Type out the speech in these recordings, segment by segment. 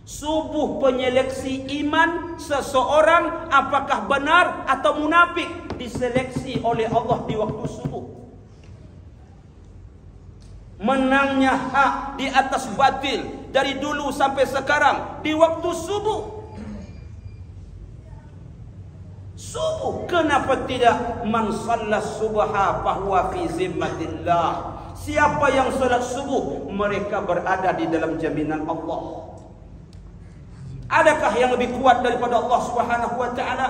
Subuh penyeleksi iman seseorang apakah benar atau munafik, diseleksi oleh Allah di waktu subuh. Menangnya hak di atas batil dari dulu sampai sekarang di waktu subuh. Subuh, kenapa tidak? Man sallas subha fahuwa fi zimmatillah. Siapa yang salat subuh, mereka berada di dalam jaminan Allah. Adakah yang lebih kuat daripada Allah Subhanahu wa taala?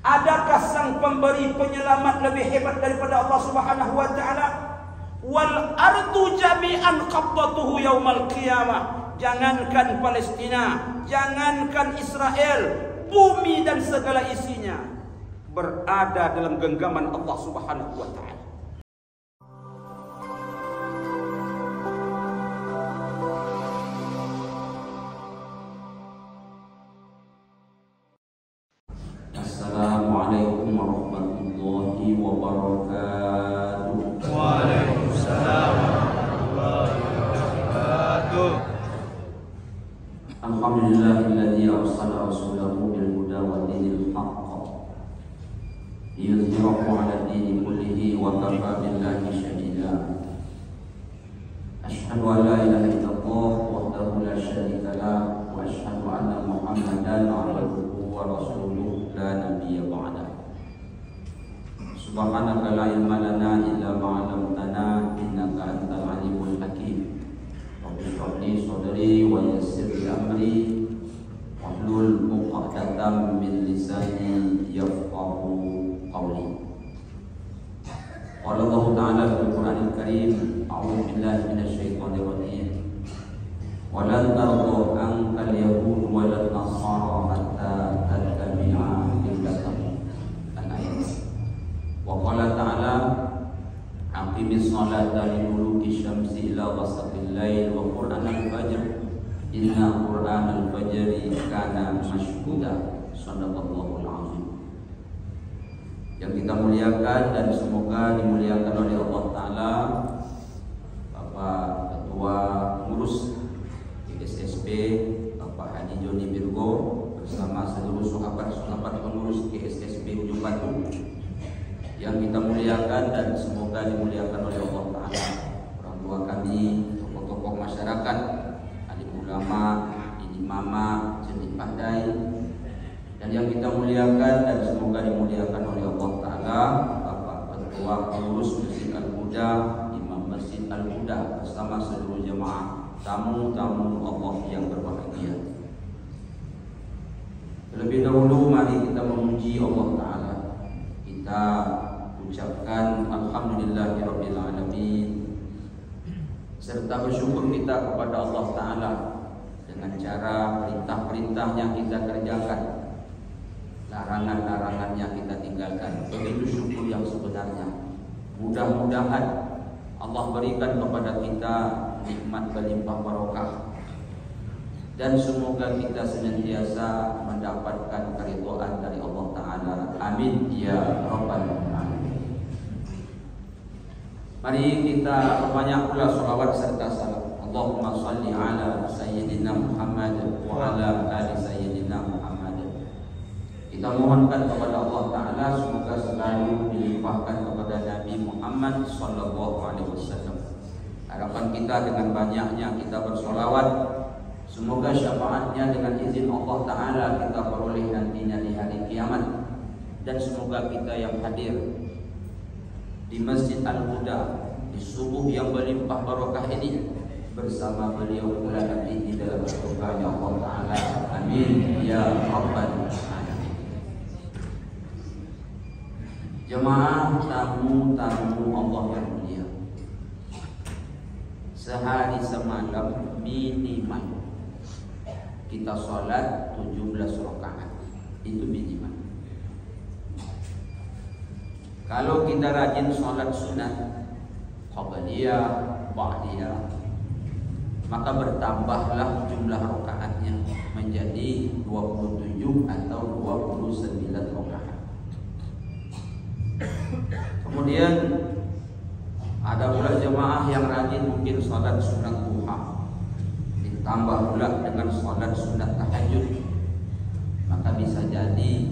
Adakah sang pemberi penyelamat lebih hebat daripada Allah Subhanahu wa taala? Wal ardu jami'an qabdatuhu yaumal qiyamah. Jangankan Palestina, jangankan Israel, bumi dan segala isinya berada dalam genggaman Allah Subhanahu wa taala. Assalamualaikum warahmatullahi wabarakatuh. Waalaikumsalam warahmatullahi wabarakatuh. Alhamdulillahilladzi arsala rasulahu bil huda wa dinil haqq liyudhhirahu 'ala dini kullihi wa kafa billahi shahida. Asyhadu an la ilaha illallah wahdahu la syarika lah wa asyhadu anna Muhammadan 'abduhu wa rasuluhu la nabiyya ba'da. Subhanaka la ilma lana illa ma 'allamtana innaka antal alimul hakim. Rabbi shrah li sadri wa yassir li amri wahlul 'uqdatam min lisani yafqahu qawli. Qala Allah Ta'ala fil Qur'anil Karim, a'udzu billahi minasy syaithanir rajim. Wa lan tarda ankal yahud wa lan nasara hatta tattabi'a millatahum. Al-ayat. Wa qala ta'ala aqimis salata liduluki syamsi ila ghasaqil lail wa qur'anal fajr inna qur'anal fajri kana mashhuda. Shadaqallahul azim. Yang kita muliakan dan semoga dimuliakan oleh Allah Ta'ala Bapak Ketua Pengurus GSSB Bapak Haji Joni Virgo bersama seluruh sahabat-sahabat pengurus GSSB Ujung Batu yang kita muliakan dan semoga dimuliakan oleh Allah Ta'ala. Orang tua kami, tokoh-tokoh masyarakat, alim ulama, ini mama, jenis pandai, dan yang kita muliakan dan semoga dimuliakan oleh Allah Ta'ala Bapak Ketua Pengurus Masjid Al-Huda, Imam Masjid Al-Huda bersama seluruh jemaah, tamu-tamu Allah yang berbahagia. Terlebih dahulu mari kita memuji Allah Ta'ala. Kita ucapkan alhamdulillahirabbil alamin serta bersyukur kita kepada Allah Ta'ala dengan cara perintah-perintah yang kita kerjakan, larangan-larangan yang kita tinggalkan. Begitu syukur yang sebenarnya. Mudah-mudahan Allah berikan kepada kita nikmat berlimpah barokah dan semoga kita senantiasa mendapatkan keridhaan dari Allah Ta'ala. Amin ya rabbal alamin. Mari kita perbanyak pula salawat serta salam. Allahumma salli ala sayyidina Muhammad wa ala ali sayyidina Muhammad. Kita mohonkan kepada Allah Ta'ala semoga selalu dilimpahkan kepada Nabi Muhammad sallallahu alaihi wasallam. Harapan kita dengan banyaknya kita bersolawat, semoga syafaatnya dengan izin Allah Ta'ala kita peroleh nantinya di hari kiamat. Dan semoga kita yang hadir di Masjid Al-Huda di subuh yang berlimpah barokah ini bersama beliau pula nanti di dalam surga Allah Ta'ala. Amin ya rabbal alamin. Jemaah tamu-tamu Allah yang mulia, sehari semalam minimal kita sholat 17 rakaat. Itu minimal. Kalau kita rajin sholat sunat qabliyah, ba'diyah, maka bertambahlah jumlah rakaatnya menjadi 27 atau 29 rakaat. Kemudian ada pula jemaah yang rajin mungkin sholat sunat duha, ditambah pula dengan salat sunat tahajud, maka bisa jadi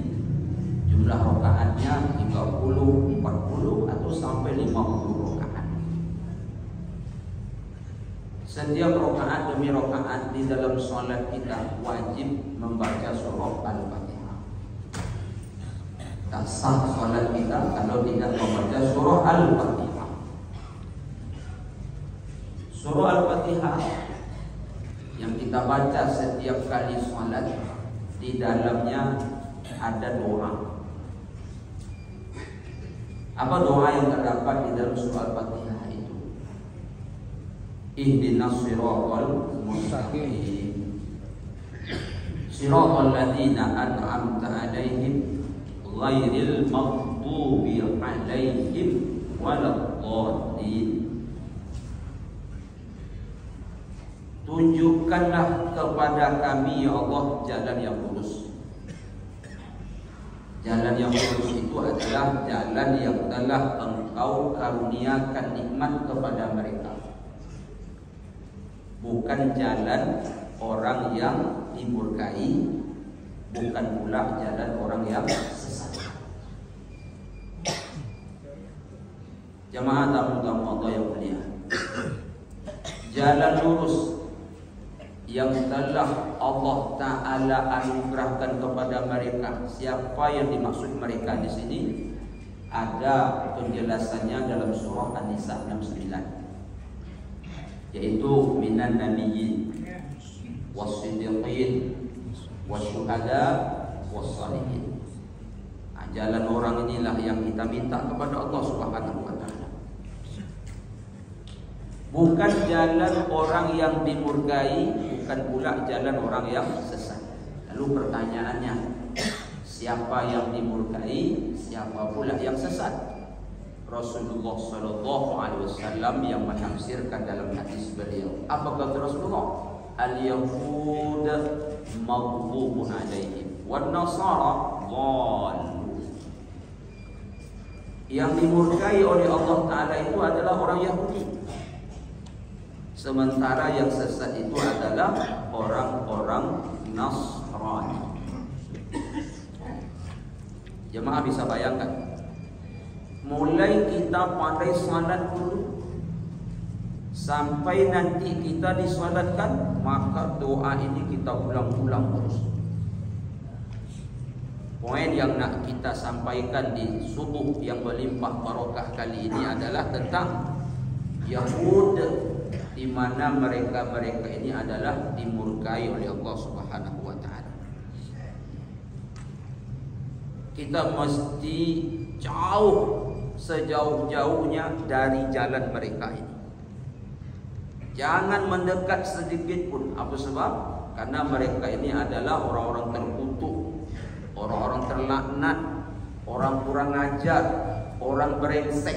jumlah rakaatnya 30, 40 atau sampai 50 rakaat. Setiap rakaat demi rakaat di dalam salat kita wajib membaca surah Al-Fatihah. Tak sah salat kita kalau tidak membaca surah Al-Fatihah. Surah Al-Fatihah yang kita baca setiap kali salat, di dalamnya ada doa. Apa doa yang terdapat di dalam surah Al-Fatihah itu? Ihdinas siratal mustaqim, siratal ladzina an'amta 'alaihim ghairil maghdubi 'alaihim waladdallin. Tunjukkanlah kepada kami ya Allah jalan yang lurus. Jalan yang lurus itu adalah jalan yang telah Engkau karuniakan nikmat kepada mereka, bukan jalan orang yang dimurkai, bukan pula jalan orang yang sesat. Jamaah tamu-tamu Allah yang mulia, jalan lurus yang telah Allah Ta'ala anugerahkan kepada mereka. Siapa yang dimaksud mereka di sini? Ada penjelasannya dalam surah An-Nisa 69, yaitu minan nabiyyin was-siddiqin wasyuhada was-salihin. Jalan orang inilah yang kita minta kepada Allah Subhanahu wa Ta'ala, bukan jalan orang yang dimurkai, bukan pula jalan orang yang sesat. Lalu pertanyaannya, siapa yang dimurkai, siapa pula yang sesat? Rasulullah Sallallahu Alaihi Wasallam yang menafsirkan dalam hadis beliau. Apa kata Rasulullah? Al-Yahud maghdubun alaihim wan Nasara dhalun. Yang dimurkai oleh Allah Ta'ala itu adalah orang Yahudi, sementara yang sesat itu adalah orang-orang Nasrani. Jemaah bisa bayangkan, mulai kita pandai salat dulu sampai nanti kita disalatkan, maka doa ini kita ulang-ulang terus. Poin yang nak kita sampaikan di subuh yang berlimpah barokah kali ini adalah tentang Yahud, di mana mereka ini adalah dimurkai oleh Allah Subhanahu wa Ta'ala. Kita mesti jauh, sejauh-jauhnya dari jalan mereka ini. Jangan mendekat sedikit pun. Apa sebab? Karena mereka ini adalah orang-orang terkutuk, orang-orang terlaknat, orang kurang ajar, orang brengsek.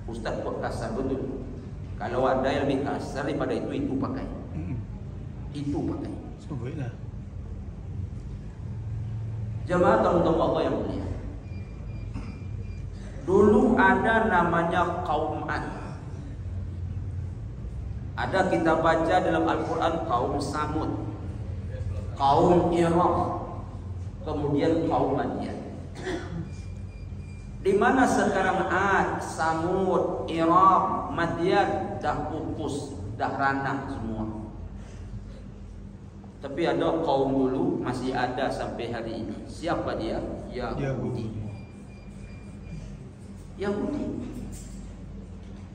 Ustaz kok kasar betul. Kalau ada yang lebih kasar daripada itu pakai. Itu pakai. Subhanallah. Jemaah tamu-tamu Allah yang mulia, dulu ada namanya kaum Ad. Ada kita baca dalam Al-Quran kaum Samud, kaum Iram, kemudian kaum Madian. Di mana sekarang Ad, Samud, Iram, Madian dah pupus, dah ranah semua. Tapi ada kaum dulu masih ada sampai hari ini. Siapa dia? Yahudi. Yahudi.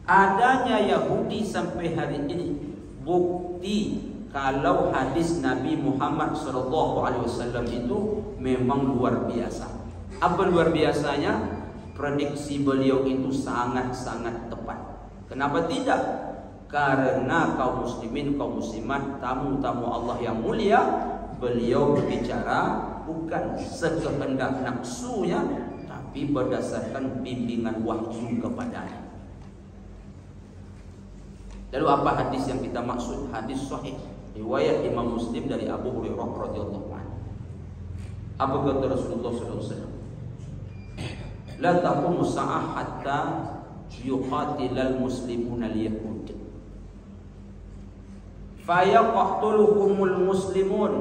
Adanya Yahudi sampai hari ini bukti kalau hadis Nabi Muhammad SAW itu memang luar biasa. Apa luar biasanya? Prediksi beliau itu sangat-sangat tepat. Kenapa tidak? Karena kaum muslimin, kaum muslimat, tamu-tamu Allah yang mulia, beliau berbicara bukan sekehendak nafsunya, tapi berdasarkan bimbingan wahyu kepadanya. Lalu apa hadis yang kita maksud? Hadis sahih riwayat Imam Muslim dari Abu Hurairah radhiyallahu anhu. Apa kata Rasulullah sallallahu alaihi wasallam? La taqumu sa'ah hatta yuqatilal muslimuna al-yahud fayaqtuluhumul muslimun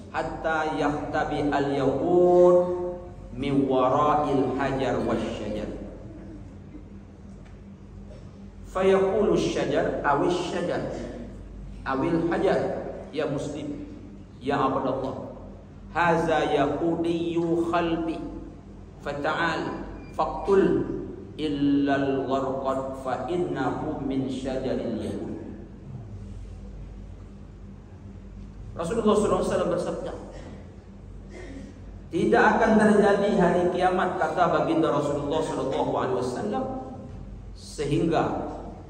hatta yahtabi al-yahud min wara'il hajar wasyajar. Fayaqulu syajar awil syajar awil hajar, ya muslim, ya abdallah, haza yahudiyyu khalbi fata'al faqtul illal gharqad fa innahu min syajaril yahud. Rasulullah SAW bersabda, tidak akan terjadi hari kiamat, kata baginda Rasulullah SAW, sehingga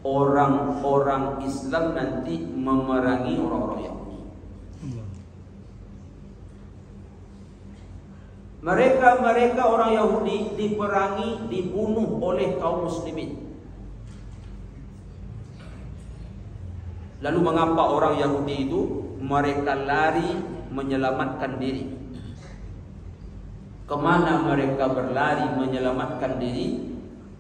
orang-orang Islam nanti memerangi orang-orang Yahudi. Mereka orang Yahudi diperangi, dibunuh oleh kaum muslimin. Lalu mengapa orang Yahudi itu mereka lari menyelamatkan diri? Kemana mereka berlari menyelamatkan diri?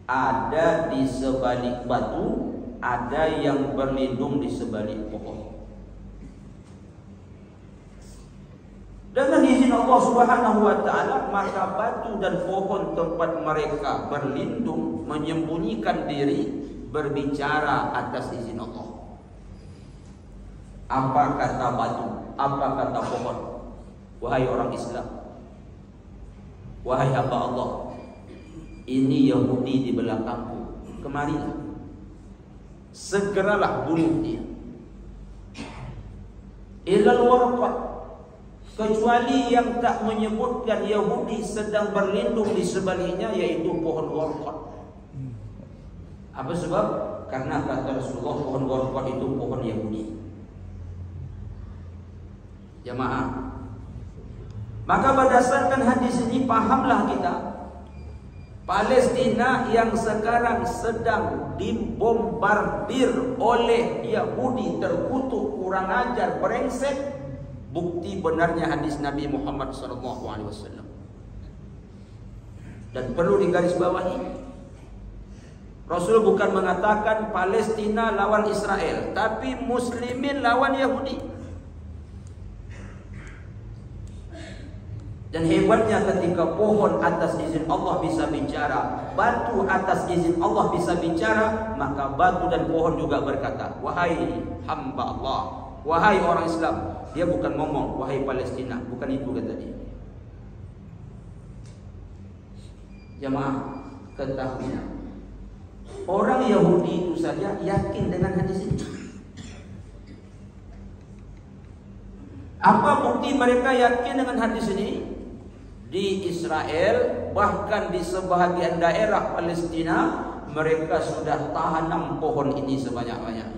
Ada di sebalik batu, ada yang berlindung di sebalik pohon. Dengan izin Allah Subhanahu wa taala, maka batu dan pohon tempat mereka berlindung menyembunyikan diri berbicara atas izin Allah. Apa kata batu? Apa kata pohon? Wahai orang Islam, wahai hamba Allah, ini Yahudi di belakangku, kemarilah, segeralah bunuh dia. Ilal warqat, kecuali yang tak menyebutkan Yahudi sedang berlindung di sebaliknya, yaitu pohon warqat. Apa sebab? Karena kata Rasulullah, pohon warqat itu pohon Yahudi. Jamaah, maka berdasarkan hadis ini pahamlah kita, Palestina yang sekarang sedang dibombardir oleh Yahudi, terkutuk, kurang ajar, brengsek, bukti benarnya hadis Nabi Muhammad SAW. Dan perlu digarisbawahi, Rasul bukan mengatakan Palestina lawan Israel, tapi muslimin lawan Yahudi. Dan hebatnya ketika pohon atas izin Allah bisa bicara, batu atas izin Allah bisa bicara, maka batu dan pohon juga berkata, wahai hamba Allah, wahai orang Islam. Dia bukan ngomong wahai Palestina, bukan itu kata dia. Jamaah, ketahuilah, orang Yahudi itu saja yakin dengan hadis ini. Apa bukti mereka yakin dengan hadis ini? Di Israel, bahkan di sebahagian daerah Palestina, mereka sudah tanam pohon ini sebanyak-banyak.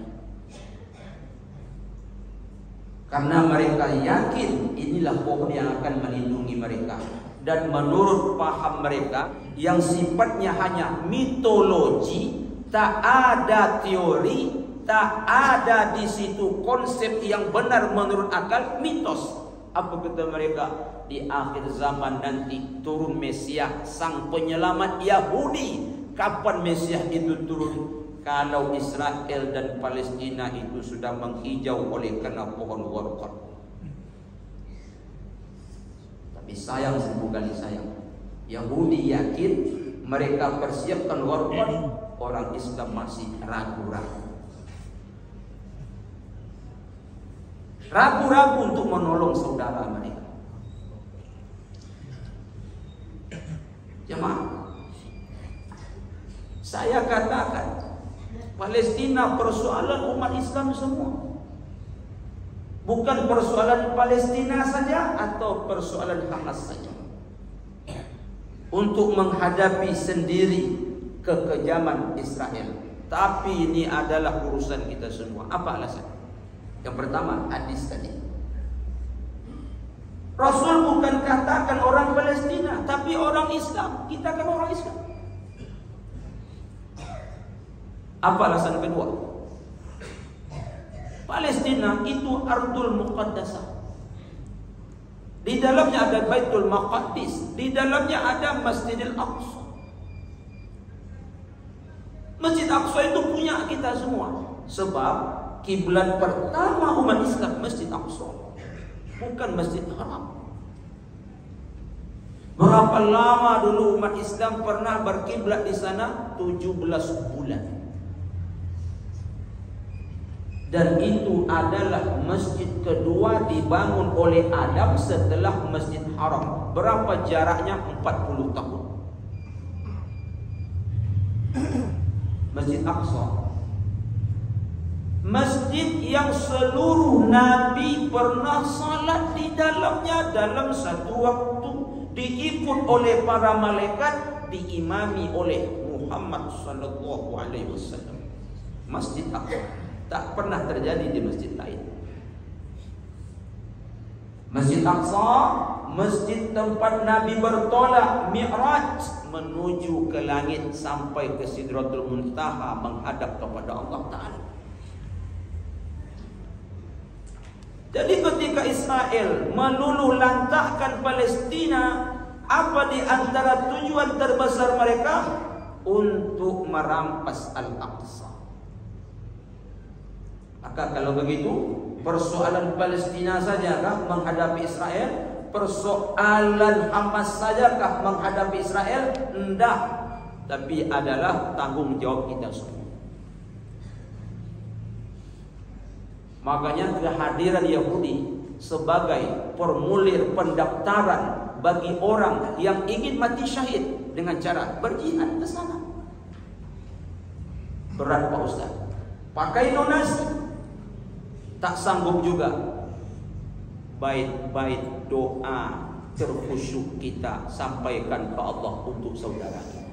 Karena mereka yakin inilah pohon yang akan melindungi mereka. Dan menurut paham mereka, yang sifatnya hanya mitologi, tak ada teori, tak ada di situ konsep yang benar menurut akal, mitos. Apa kata mereka? Di akhir zaman nanti turun Mesias, sang penyelamat Yahudi. Kapan Mesias itu turun? Kalau Israel dan Palestina itu sudah menghijau oleh karena pohon warqat. Tapi sayang, satu kali sayang, Yahudi yakin, mereka persiapkan warqat, orang Islam masih ragu-ragu. Ragu-ragu untuk menolong saudara mereka. Jemaah, saya katakan, Palestina persoalan umat Islam semua. Bukan persoalan Palestina saja atau persoalan Hamas saja. Untuk menghadapi sendiri kekejaman Israel. Tapi ini adalah urusan kita semua. Apa alasan? Yang pertama, hadis tadi. Rasul bukan katakan orang Palestina, tapi orang Islam. Kita kan orang Islam. Apa alasan kedua? Palestina itu Ardul Muqaddasah. Di dalamnya ada Baitul Maqdis, di dalamnya ada Masjidil Aqsa. Masjid Aqsa itu punya kita semua. Sebab kiblat pertama umat Islam Masjid Aqsa, bukan Masjid Haram. Berapa lama dulu umat Islam pernah berkiblat di sana? 17 bulan. Dan itu adalah masjid kedua dibangun oleh Adam setelah Masjid Haram. Berapa jaraknya? 40 tahun. Masjid Aqsa, masjid yang seluruh Nabi pernah salat di dalamnya dalam satu waktu, diikut oleh para malaikat, diimami oleh Muhammad sallallahu alaihi wasallam. Masjid Aqsa tak pernah terjadi di masjid lain. Masjid Aqsa, masjid tempat Nabi bertolak Mi'raj menuju ke langit sampai ke Sidratul Muntaha menghadap kepada Allah Ta'ala. Jadi ketika Israel meluluh lantahkan Palestina, apa di antara tujuan terbesar mereka? Untuk merampas Al-Aqsa. Maka kalau begitu, persoalan Palestina sajakah menghadapi Israel? Persoalan Hamas sajakah menghadapi Israel? Tidak. Tapi adalah tanggung jawab kita semua. Makanya kehadiran Yahudi sebagai formulir pendaftaran bagi orang yang ingin mati syahid dengan cara berjihad ke sana. Berat Pak Ustaz. Pakai donasi. Tak sanggup juga. Bait-bait doa terkhusyuk kita sampaikan ke Allah untuk saudara kita.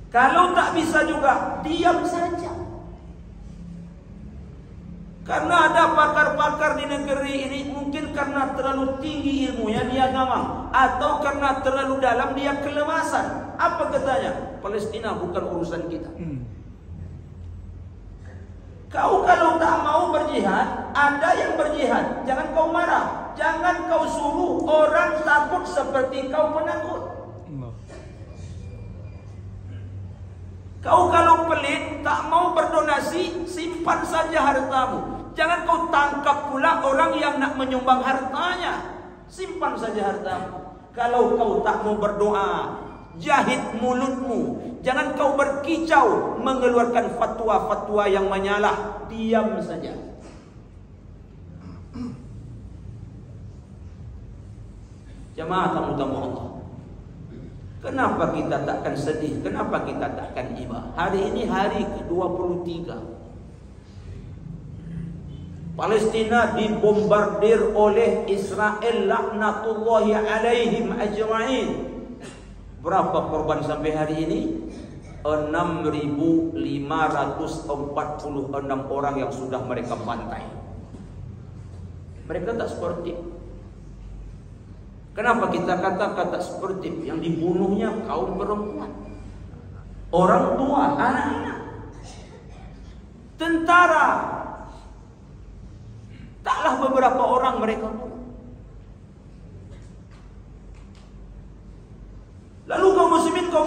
Kalau tak bisa juga, diam saja. Karena ada pakar-pakar di negeri ini, mungkin karena terlalu tinggi ilmunya dia ngomong, atau karena terlalu dalam dia kelemasan. Apa katanya? Palestina bukan urusan kita. Kau kalau tak mau berjihad, ada yang berjihad. Jangan kau marah. Jangan kau suruh orang takut seperti kau penakut. Kau kalau pelit, tak mau berdonasi, simpan saja hartamu. Jangan kau tangkap pula orang yang nak menyumbang hartanya. Simpan saja hartamu. Kalau kau tak mau berdoa, jahit mulutmu. Jangan kau berkicau mengeluarkan fatwa-fatwa yang menyalah. Diam saja. Jemaah tamu-tamu Allah, kenapa kita takkan sedih? Kenapa kita takkan iba? Hari ini hari ke-23. Palestina dibombardir oleh Israel laknatullahi alaihim ajma'in. Berapa korban sampai hari ini? 6.546 orang yang sudah mereka bantai. Mereka tak sportif. Kenapa kita katakan tak sportif? Yang dibunuhnya kaum perempuan, orang tua, anak-anak, tentara. Taklah beberapa orang mereka bunuh. Lalu kaum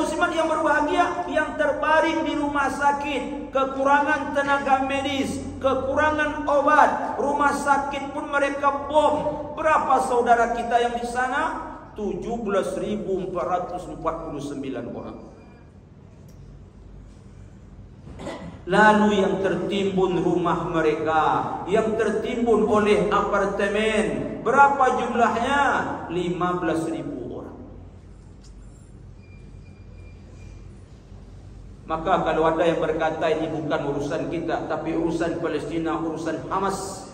muslimat yang berbahagia, yang terbaring di rumah sakit, kekurangan tenaga medis, kekurangan obat, rumah sakit pun mereka bom. Berapa saudara kita yang di sana? 17.449 orang. Lalu yang tertimbun rumah mereka, yang tertimbun oleh apartemen, berapa jumlahnya? 15.000 orang. Maka kalau ada yang berkata ini bukan urusan kita, tapi urusan Palestina, urusan Hamas,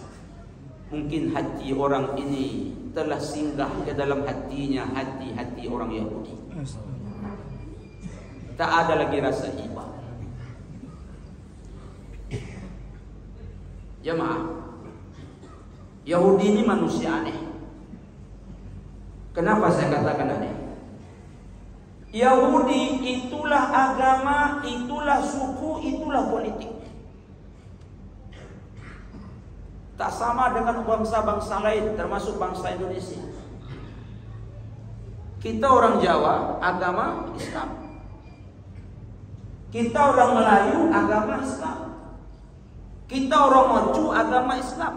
mungkin hati orang ini telah singgah ke dalam hatinya, hati-hati orang Yahudi. Tak ada lagi rasa iba. Jemaah, Yahudi ini manusia aneh. Kenapa saya katakan aneh? Yahudi itulah agama, itulah suku, itulah politik. Tak sama dengan bangsa-bangsa lain, termasuk bangsa Indonesia. Kita orang Jawa, agama Islam. Kita orang Melayu, agama Islam. Kita orang maju agama Islam,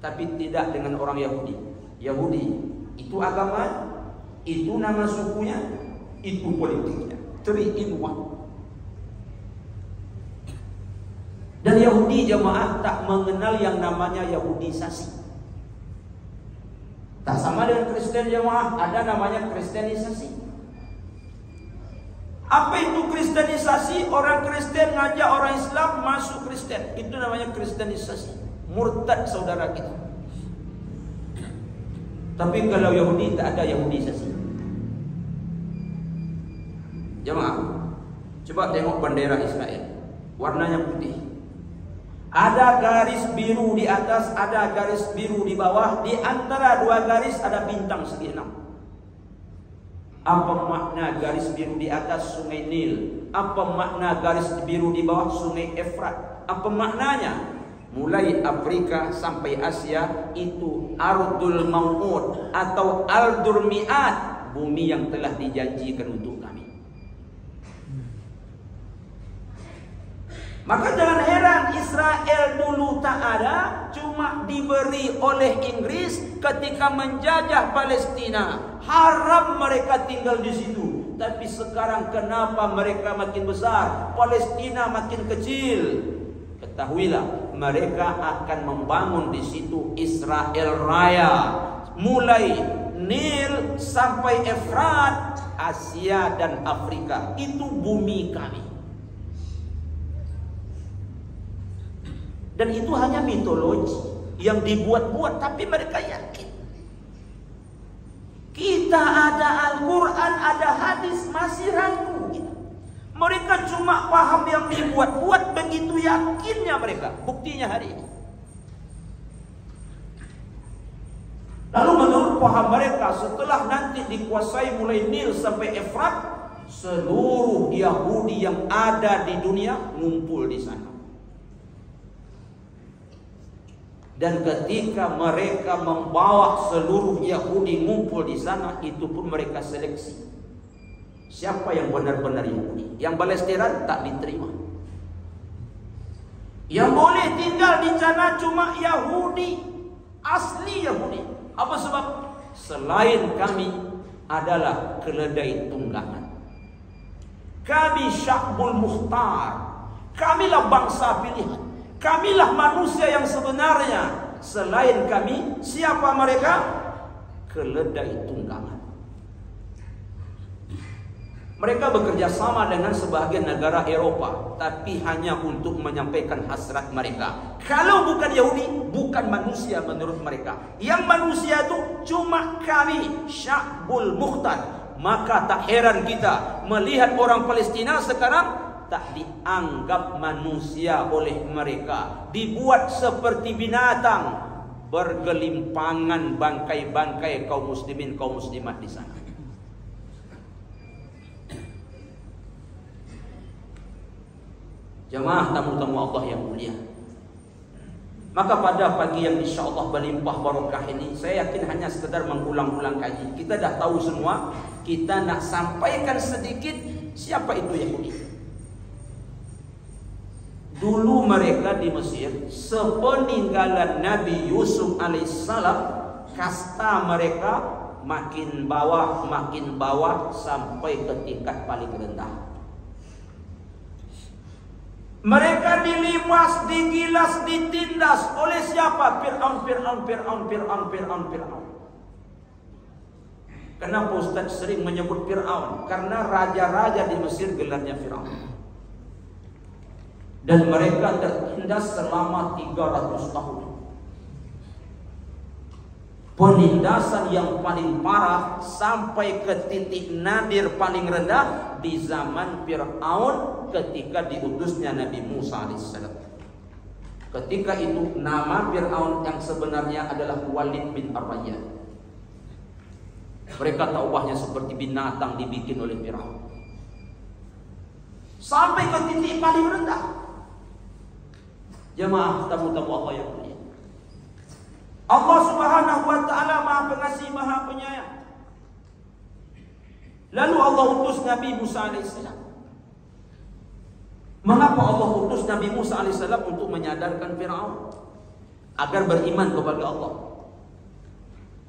tapi tidak dengan orang Yahudi. Yahudi itu agama, itu nama sukunya, itu politiknya. 3 in 1. Dan Yahudi jamaah tak mengenal yang namanya Yahudisasi. Tak sama dengan Kristen jamaah, ada namanya Kristenisasi. Apa itu Kristenisasi? Orang Kristen ngajak orang Islam masuk Kristen. Itu namanya Kristenisasi. Murtad saudara kita. Tapi kalau Yahudi tak ada Yahudisasi. Jemaah, coba tengok bendera Israel. Warnanya putih. Ada garis biru di atas, ada garis biru di bawah. Di antara 2 garis ada bintang segi 6. Apa makna garis biru di atas? Sungai Nil. Apa makna garis biru di bawah? Sungai Efrat. Apa maknanya? Mulai Afrika sampai Asia itu Ardul Mau'ud atau Ardul Mi'ad, bumi yang telah dijanjikan untuk kami. Maka jangan heran Israel dulu tak ada, cuma diberi oleh Inggris ketika menjajah Palestina. Haram mereka tinggal di situ. Tapi sekarang kenapa mereka makin besar, Palestina makin kecil? Ketahuilah, mereka akan membangun di situ Israel Raya, mulai Nil sampai Efrat, Asia dan Afrika. Itu bumi kami. Dan itu hanya mitologi yang dibuat-buat, tapi mereka yakin. Kita ada Al-Quran, ada hadis, masih ragu. Mereka cuma paham yang dibuat-buat, begitu yakinnya mereka. Buktinya hari ini. Lalu menurut paham mereka, setelah nanti dikuasai mulai Nil sampai Efrat, seluruh Yahudi yang ada di dunia ngumpul di sana. Dan ketika mereka membawa seluruh Yahudi ngumpul di sana, itu pun mereka seleksi. Siapa yang benar-benar Yahudi? Yang Palestina tak diterima. Yang boleh tinggal di sana cuma Yahudi, asli Yahudi. Apa sebab? Selain kami adalah keledai tunggangan. Kami Sya'bul Mukhtar. Kamilah bangsa pilihan. Kamilah manusia yang sebenarnya. Selain kami, siapa mereka? Keledai tunggangan. Mereka bekerja sama dengan sebahagian negara Eropa, tapi hanya untuk menyampaikan hasrat mereka. Kalau bukan Yahudi, bukan manusia menurut mereka. Yang manusia itu cuma kami, Sya'bul Mukhtar. Maka tak heran kita melihat orang Palestina sekarang tak dianggap manusia oleh mereka, dibuat seperti binatang, bergelimpangan bangkai-bangkai kaum muslimin, kaum muslimat di sana. Jemaah tamu-tamu Allah yang mulia, maka pada pagi yang insyaAllah berlimpah barokah ini, saya yakin hanya sekedar mengulang-ulang kaji. Kita dah tahu semua. Kita nak sampaikan sedikit siapa itu Yahudi. Dulu mereka di Mesir, sepeninggalan Nabi Yusuf alaihissalam, kasta mereka makin bawah sampai ke tingkat paling rendah. Mereka dilimas, digilas, ditindas oleh siapa? Fir'aun. Kenapa Ustaz sering menyebut Fir'aun? Karena raja-raja di Mesir gelarnya Fir'aun. Dan mereka tertindas selama 300 tahun. Penindasan yang paling parah sampai ke titik nadir paling rendah di zaman Fir'aun ketika diutusnya Nabi Musa alaihissalam. Ketika itu nama Fir'aun yang sebenarnya adalah Walid bin Ar-Rayyan. Mereka taubahnya seperti binatang dibikin oleh Fir'aun. Sampai ke titik paling rendah. Jemaah tamu-tamu Allah yang mulia, Allah Subhanahu wa taala Maha Pengasih, Maha Penyayang. Lalu Allah utus Nabi Musa alaihissalam. Mengapa Allah utus Nabi Musa alaihissalam untuk menyadarkan Fir'aun agar beriman kepada Allah?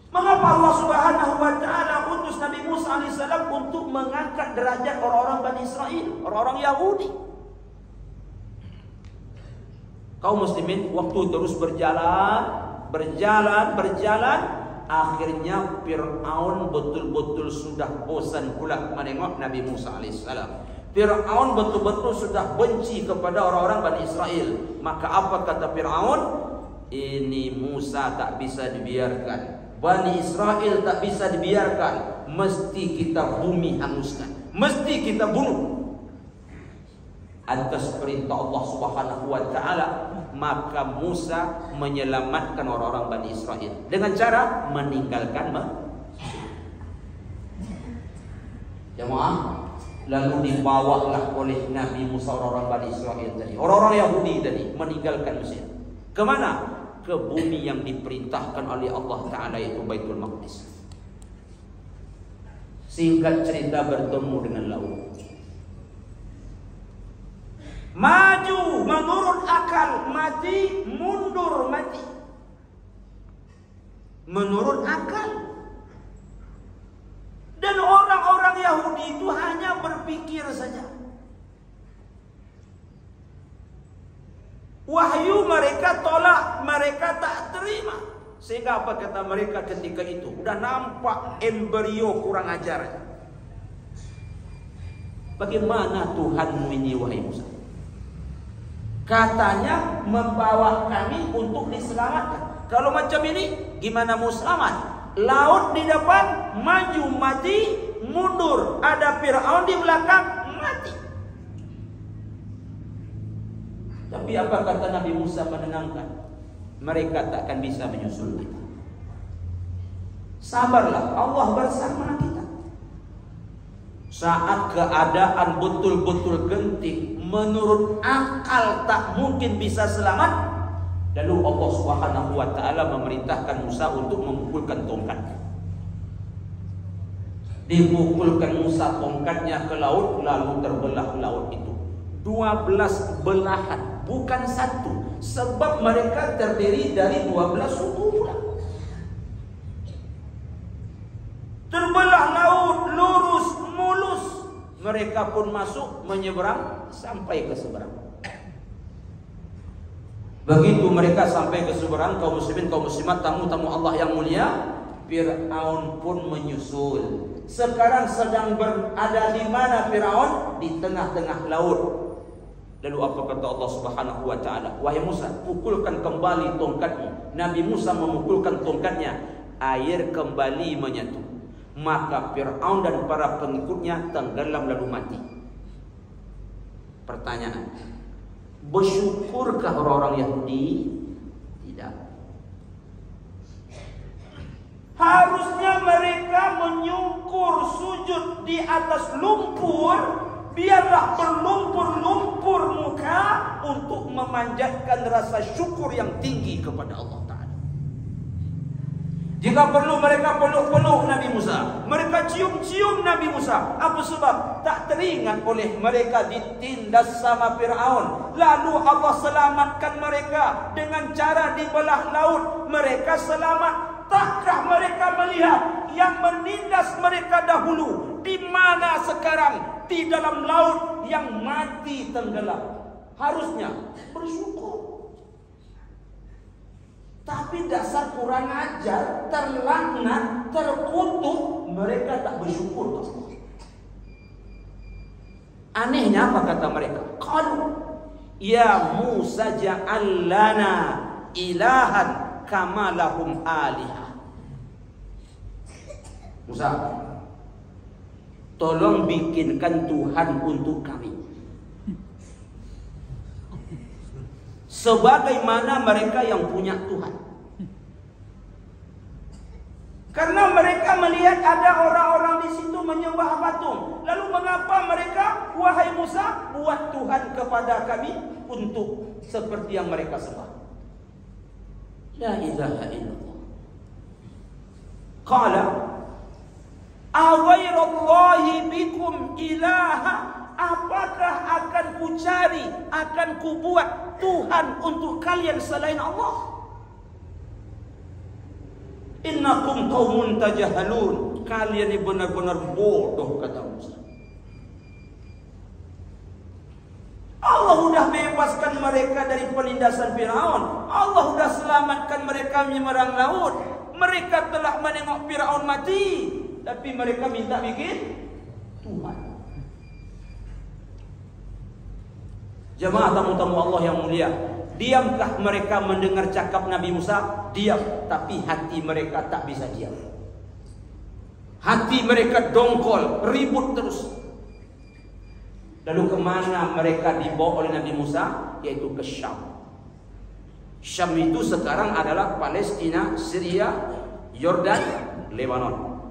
Mengapa Allah Subhanahu wa taala utus Nabi Musa alaihissalam untuk mengangkat derajat orang-orang Bani Israel, orang-orang Yahudi? Kaum muslimin, waktu terus berjalan, akhirnya Fir'aun betul-betul sudah bosan pula menengok Nabi Musa alaihissalam. Fir'aun betul-betul sudah benci kepada orang-orang Bani Israel. Maka apa kata Fir'aun? Ini Musa tak bisa dibiarkan, Bani Israel tak bisa dibiarkan, mesti kita bumi hanguskan, mesti kita bunuh. Atas perintah Allah Subhanahu wa taala, maka Musa menyelamatkan orang-orang Bani Israel dengan cara meninggalkan jemaah. Lalu dibawalah oleh Nabi Musa orang-orang Bani Israel tadi, orang-orang Yahudi tadi, meninggalkan Mesir. Kemana? Ke bumi yang diperintahkan oleh Allah Ta'ala, yaitu Baitul Maqdis. Singkat cerita, bertemu dengan laut. Maju menurut akal, mati mundur mati. Menurut akal. Dan orang-orang Yahudi itu hanya berpikir saja. Wahyu mereka tolak, mereka tak terima. Sehingga apa kata mereka ketika itu? Udah nampak embrio kurang ajar. Bagaimana Tuhanmu ini, wahai Musa? Katanya membawa kami untuk diselamatkan. Kalau macam ini, gimana mau selamat? Laut di depan, maju mati, mundur. Ada Fir'aun di belakang, mati. Tapi apa kata Nabi Musa menenangkan? Mereka takkan bisa menyusul kita. Sabarlah, Allah bersama kita. Saat keadaan betul-betul genting, menurut akal tak mungkin bisa selamat, lalu Allah Subhanahu wa taala memerintahkan Musa untuk memukulkan tongkatnya. Dipukulkan Musa tongkatnya ke laut, lalu terbelah laut itu 12 belahan, bukan satu, sebab mereka terdiri dari 12 suku pula. Terbelah laut, lurus, mulus. Mereka pun masuk, menyeberang sampai ke seberang. Begitu mereka sampai ke seberang, kaum muslimin, kaum muslimat, tamu-tamu Allah yang mulia, Fir'aun pun menyusul. Sekarang sedang berada di mana Fir'aun? Di tengah-tengah laut. Lalu apa kata Allah Subhanahu wa taala? Wahai Musa, pukulkan kembali tongkatmu. Nabi Musa memukulkan tongkatnya, air kembali menyatu. Maka Fir'aun dan para pengikutnya tenggelam lalu mati. Pertanyaan, bersyukurkah orang-orang Yahudi? Tidak. Harusnya mereka menyungkur sujud di atas lumpur. Biarlah berlumpur-lumpur muka untuk memanjatkan rasa syukur yang tinggi kepada Allah Ta'ala. Jika perlu mereka peluk-peluk Nabi Musa, mereka cium-cium Nabi Musa. Apa sebab? Tak teringat oleh mereka ditindas sama Fir'aun. Lalu Allah selamatkan mereka dengan cara dibelah laut. Mereka selamat. Takkah mereka melihat yang menindas mereka dahulu di mana sekarang? Di dalam laut yang mati tenggelam. Harusnya bersyukur. Tapi dasar kurang ajar, terlaknat, terkutuk, mereka tak bersyukur. Anehnya apa kata mereka? Qalu ya Musa ja'al lana ilahan kama lahum alihah. Musa, tolong bikinkan Tuhan untuk kami sebagaimana mereka yang punya Tuhan. Karena mereka melihat ada orang-orang di situ menyembah patung. Lalu mengapa mereka, wahai Musa, buat Tuhan kepada kami untuk seperti yang mereka sembah? La ilaha illallah. Qala aghairallahi bikum ilaha. Apa apakah akan kucari, akan kubuat Tuhan untuk kalian selain Allah? Innakum qaumun tajahalun. Kalian ini benar-benar bodoh, kata Musa. Allah sudah bebaskan mereka dari penindasan Firaun. Allah sudah selamatkan mereka menyeberang laut. Mereka telah menengok Firaun mati, tapi mereka minta bikin Tuhan. Jemaah tamu-tamu Allah yang mulia, diamkah mereka mendengar cakap Nabi Musa? Diam, tapi hati mereka tak bisa diam. Hati mereka dongkol, ribut terus. Lalu kemana mereka dibawa oleh Nabi Musa? Yaitu ke Syam. Syam itu sekarang adalah Palestina, Syria, Yordan, Lebanon.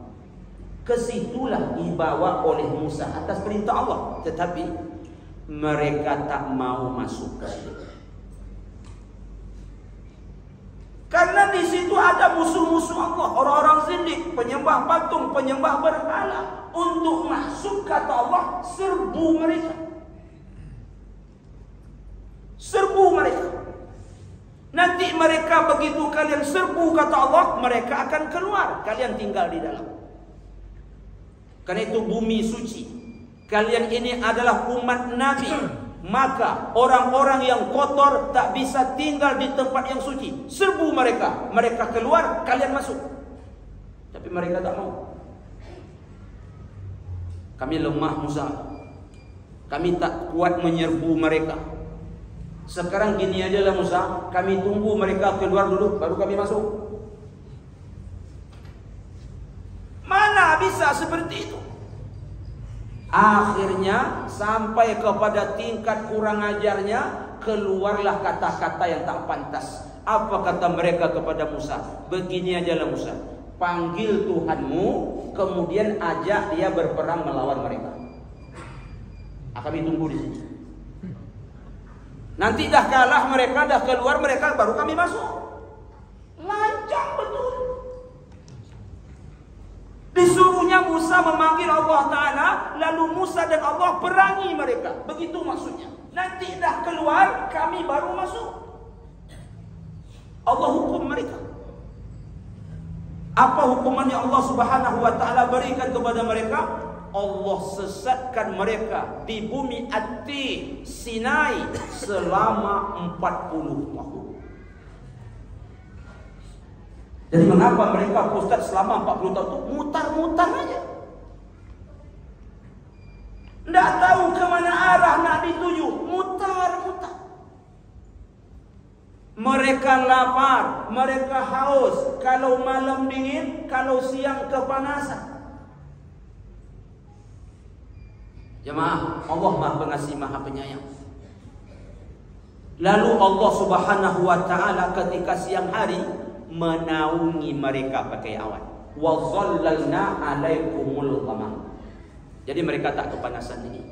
Kesitulah dibawa oleh Musa atas perintah Allah. Tetapi mereka tak mau masuk ke situ. Karena di situ ada musuh-musuh Allah, orang-orang zindik, penyembah patung, penyembah berhala. Untuk masuk, kata Allah, serbu mereka. Serbu mereka. Nanti mereka begitu kalian serbu, kata Allah, mereka akan keluar. Kalian tinggal di dalam. Karena itu bumi suci. Kalian ini adalah umat Nabi. Maka orang-orang yang kotor tak bisa tinggal di tempat yang suci. Serbu mereka. Mereka keluar, kalian masuk. Tapi mereka tak mau. Kami lemah Musa. Kami tak kuat menyerbu mereka. Sekarang gini aja lah Musa, kami tunggu mereka keluar dulu, baru kami masuk. Mana bisa seperti itu? Akhirnya sampai kepada tingkat kurang ajarnya, keluarlah kata-kata yang tak pantas. Apa kata mereka kepada Musa? Begini aja lah Musa, panggil Tuhanmu, kemudian ajak dia berperang melawan mereka. Kami tunggu di sini. Nanti dah kalah mereka, dah keluar mereka, baru kami masuk. Lancang betul. Disuruhnya Musa memanggil Allah Ta'ala, lalu Musa dan Allah perangi mereka. Begitu maksudnya. Nanti dah keluar, kami baru masuk. Allah hukum mereka. Apa hukuman yang Allah Subhanahu wa Ta'ala berikan kepada mereka? Allah sesatkan mereka di bumi Ati Sinai selama 40 tahun. Jadi mengapa mereka Ustaz selama 40 tahun itu mutar-mutar aja? Tidak tahu kemana arah nak dituju, mutar-mutar. Mereka lapar, mereka haus. Kalau malam dingin, kalau siang kepanasan. Jemaah, Allah Maha Pengasih, Maha Penyayang. Lalu Allah Subhanahu wa Ta'ala ketika siang hari menaungi mereka pakai awan. Wa zallalna 'alaikumul ghamam. Jadi mereka tak kepanasan ini.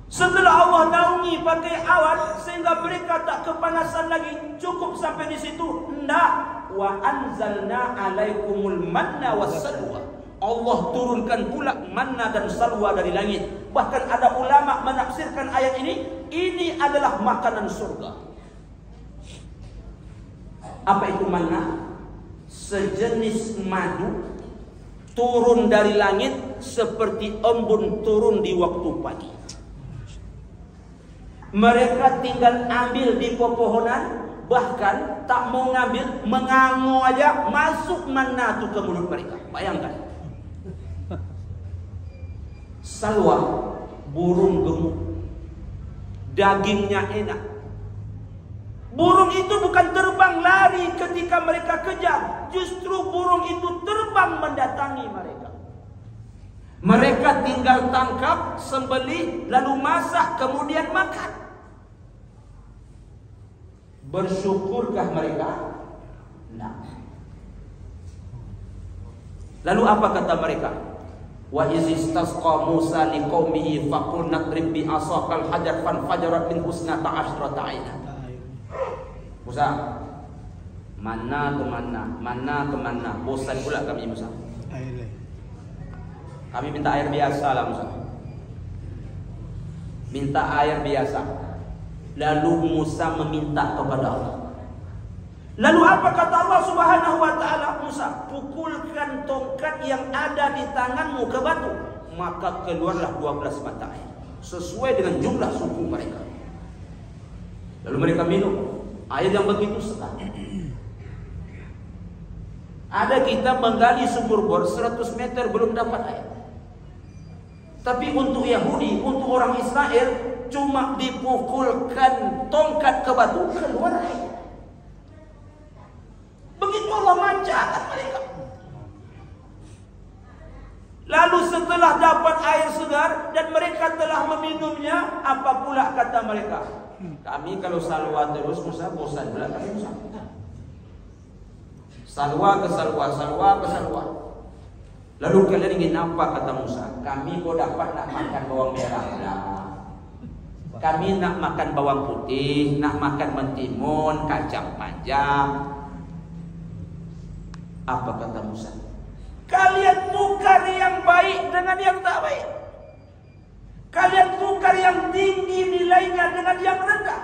Setelah Allah naungi pakai awan sehingga mereka tak kepanasan lagi, cukup sampai di situ? Enggak. Wa anzalna 'alaikumul manna wassalwa. Allah turunkan pula manna dan salwa dari langit. Bahkan ada ulama menafsirkan ayat ini adalah makanan surga. Apa itu manna? Sejenis madu turun dari langit seperti embun turun di waktu pagi. Mereka tinggal ambil di pepohonan, bahkan tak mau ngambil, mengango aja masuk manna itu ke mulut mereka. Bayangkan. Salwa, burung gemuk, dagingnya enak. Burung itu bukan terbang lari ketika mereka kejar, justru burung itu terbang mendatangi mereka. Mereka tinggal tangkap, sembelih, lalu masak, kemudian makan. Bersyukurkah mereka? Nah. Lalu apa kata mereka? Wa iz istasqa Musa liqaumihi faqul nadrib bi asaqal hajar fanfajarat min husnata asyrata aina. Musa, mana ke mana, bosan pula kami Musa. Kami minta air biasa lah Musa. minta air biasa. Lalu Musa meminta kepada Allah. Lalu apa kata Allah Subhanahu wa taala? Musa, pukulkan tongkat yang ada di tanganmu ke batu, maka keluarlah 12 mata air sesuai dengan jumlah suku mereka. Lalu mereka minum air yang begitu sekali. Ada kita menggali sumur bor 100 meter belum dapat air. Tapi untuk Yahudi, untuk orang Israel, cuma dipukulkan tongkat ke batu, keluar air. Begitu Allah manjakan mereka. Lalu setelah dapat air segar dan mereka telah meminumnya, apa pula kata mereka? Kami kalau salwa terus, Musa bosan pula kami Musa. Salwa ke salwa, salwa ke salwa. Lalu kalian ingin apa kata Musa? Kami kok dapat nak makan bawang merah lah. Kami nak makan bawang putih, nak makan mentimun, kacang panjang. Apa kata Musa? Kalian tukar yang baik dengan yang tak baik. Kalian tukar yang tinggi nilainya dengan yang rendah.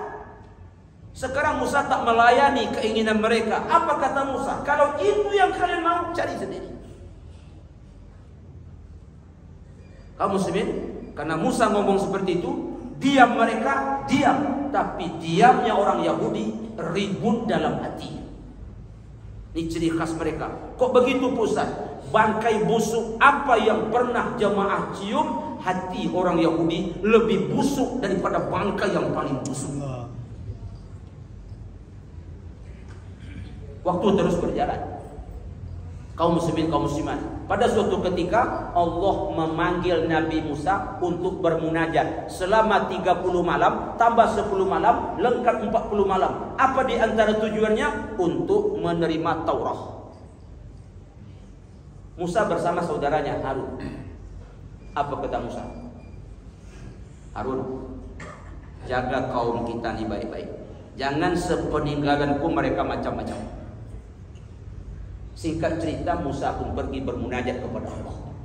Sekarang Musa tak melayani keinginan mereka. Apa kata Musa? Kalau itu yang kalian mau, cari sendiri. Kaum muslimin, karena Musa ngomong seperti itu, diam mereka, diam. Tapi diamnya orang Yahudi ribut dalam hati. Ini ciri khas mereka. Kok begitu Ustaz? Bangkai busuk apa yang pernah jamaah cium, hati orang Yahudi lebih busuk daripada bangkai yang paling busuk. Waktu terus berjalan. Kaum muslimin, kaum muslimat, pada suatu ketika Allah memanggil Nabi Musa untuk bermunajat selama 30 malam tambah 10 malam, lengkap 40 malam. Apa di antara tujuannya? Untuk menerima Taurat. Musa bersama saudaranya Harun. Apa kata Musa? Harun, jaga kaum kita ini baik-baik. Jangan sepeninggalanku mereka macam-macam. Singkat cerita, Musa pun pergi bermunajat kepada Allah.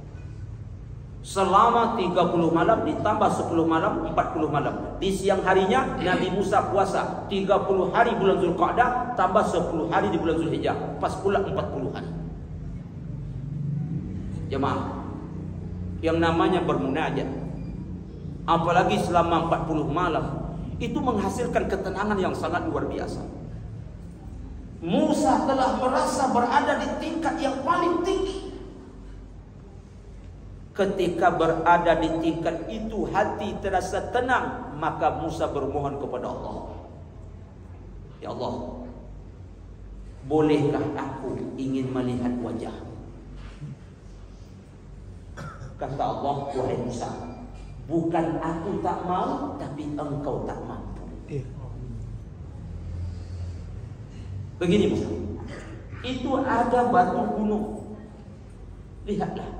Selama 30 malam ditambah 10 malam, 40 malam. Di siang harinya Nabi Musa puasa 30 hari bulan Zulqa'dah tambah 10 hari di bulan Zulhijjah. Pas pula 40 hari. Jemaah, yang namanya bermunajat, apalagi selama 40 malam, itu menghasilkan ketenangan yang sangat luar biasa. Musa telah merasa berada di tingkat yang paling tinggi. Ketika berada di tingkat itu, hati terasa tenang, maka Musa bermohon kepada Allah. Ya Allah, bolehkah aku ingin melihat wajah? Kata Allah, wahai Musa, bukan aku tak mau, tapi engkau tak mampu. Begini Musa, itu ada batu gunung. Lihatlah.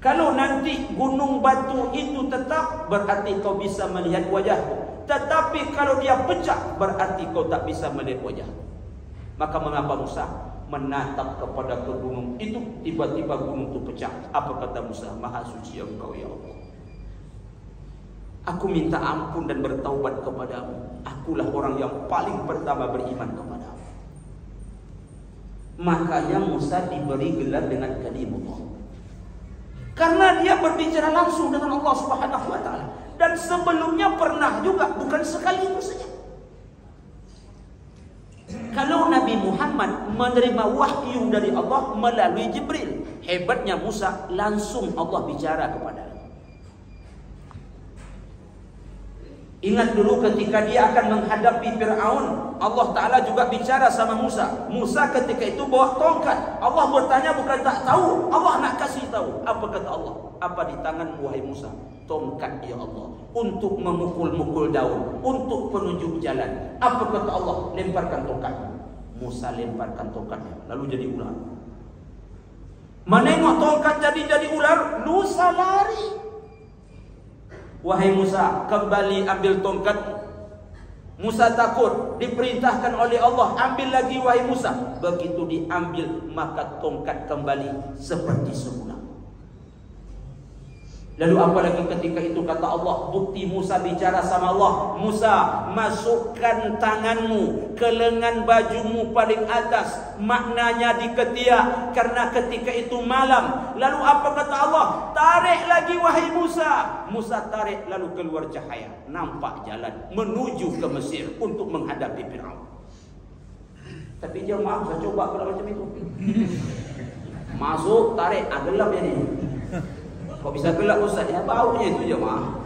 Kalau nanti gunung batu itu tetap, berarti kau bisa melihat wajahku. Tetapi kalau dia pecah, berarti kau tak bisa melihat wajah. Maka mengapa Musa menatap kepada ke gunung itu, tiba-tiba gunung itu pecah? Apa kata Musa? Maha suci engkau ya Allah. Aku minta ampun dan bertaubat kepadamu. Akulah orang yang paling pertama beriman kepadamu. Makanya Musa diberi gelar dengan kalimullah, karena dia berbicara langsung dengan Allah Subhanahu wa taala. Dan sebelumnya pernah juga, bukan sekali itu saja. Kalau Nabi Muhammad menerima wahyu dari Allah melalui Jibril, hebatnya Musa langsung Allah bicara kepadanya. Ingat dulu ketika dia akan menghadapi Fir'aun, Allah Ta'ala juga bicara sama Musa. Musa ketika itu bawa tongkat. Allah bertanya bukan tak tahu, Allah nak kasih tahu. Apa kata Allah? Apa di tangan wahai Musa? Tongkat ya Allah, untuk memukul-mukul daun, untuk penunjuk jalan. Apa kata Allah? Lemparkan tongkat. Musa lemparkan tongkatnya, lalu jadi ular. Menengok tongkat jadi ular, Musa lari. Wahai Musa, kembali ambil tongkat. Musa takut, diperintahkan oleh Allah, ambil lagi wahai Musa. Begitu diambil, maka tongkat kembali seperti semula. Lalu apalagi ketika itu kata Allah, bukti Musa bicara sama Allah, Musa, masukkan tanganmu ke lengan bajumu paling atas, maknanya di ketiak, karena ketika itu malam. Lalu apa kata Allah? Tarik lagi wahai Musa. Musa tarik, lalu keluar cahaya, nampak jalan menuju ke Mesir untuk menghadapi Firaun. Tapi jemaah, saya coba kalau macam itu. Masuk, tarik, gelap jadi. Kok bisa gelap Ustaz? Ya baunya itu jemaah.